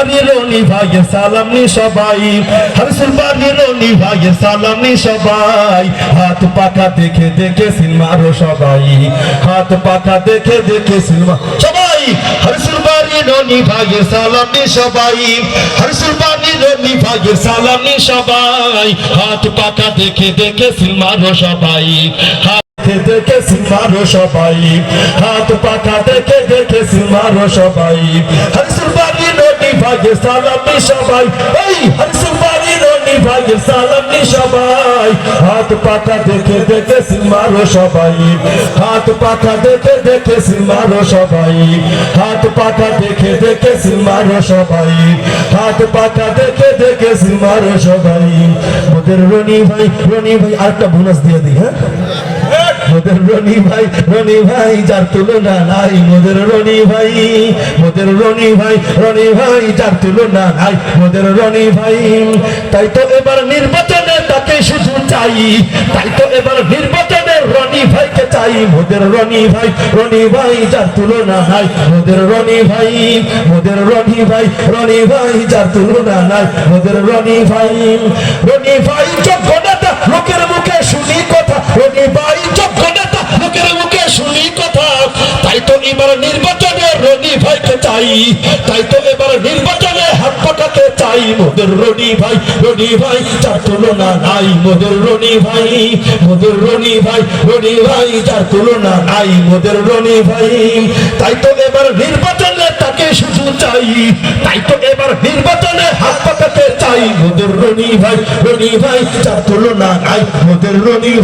বাড়ি রনি ভাইয়ের সালাম নি সবাই, হরসুল বাড়ি রনি ভাইয়ের সালাম নি সবাই। হাত পাখা দেখে দেখে সিলমারো সবাই, হাত পাখা দেখে দেখে সিলমা সবাই। হরসুল বাড়ি রনি ভাইয়ের সালাম নি সবাই, হরসুল বাড়ি রনি ভাইয়ের সালাম নি সবাই। হাত পাখা দেখে দেখে সিলমারো সবাই, দেখে সিলমারো সবাই। হাত পাখা দেখে দেখে সিলমারো সবাই। হরসুল বাড়ি রনি ভাইয়ের সালাম নি সবাই, এই হরসুল বাড়ি রনি ভাইয়ের সালাম নি সবাই। হাত পাখা দেখে দেখে সিলমারো সবাই, হাত পাখা দেখে দেখে সিলমারো সবাই। হাত পাখা দেখে দেখে সিলমারো সবাই, হাত পাখা দেখে দেখে সিলমারো সবাই। মোদের রনি ভাই আরেকটা বোনাস দিয়ে দিই, হ্যাঁ মোদের রনি ভাই যার তুলনা নাই। মোদের রনি ভাই যার তুলনা নাই। মোদের রনি ভাই তাই তো এবার নির্বাচনে তাকে শুধু চাই, তাই তো এবার নির্বাচনে রনি ভাইকে চাই। মোদের রনি ভাই যার তুলনা নাই। মোদের রনি ভাই যার তুলনা নাই। মোদের রনি ভাই যোগ্য নেতা, লোকের মুখে শুনি কথা। রনি ভাই যোগ্য নেতা, লোকের মুখে শুনি কথা। তাই তো এবার নির্বাচনে রনি ভাইকে চাই, তাই তো এবার নির্বাচনে হাত পাকাতে চাই। মোদের রনি ভাই যার তুলনা নাই। মোদের রনি ভাই যার তুলনা নাই। মোদের রনি ভাই তাই তো এবার নির্বাচনে তাকে শুধু চাই, তাই তো এবার নির্বাচনে হাত পাকাতে চাই। মোদের রনি ভাই যার তুলনা নাই। মোদের রনি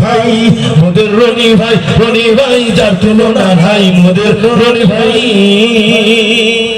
ভাই যার তুলনা নাই। মোদের রনি ভাই।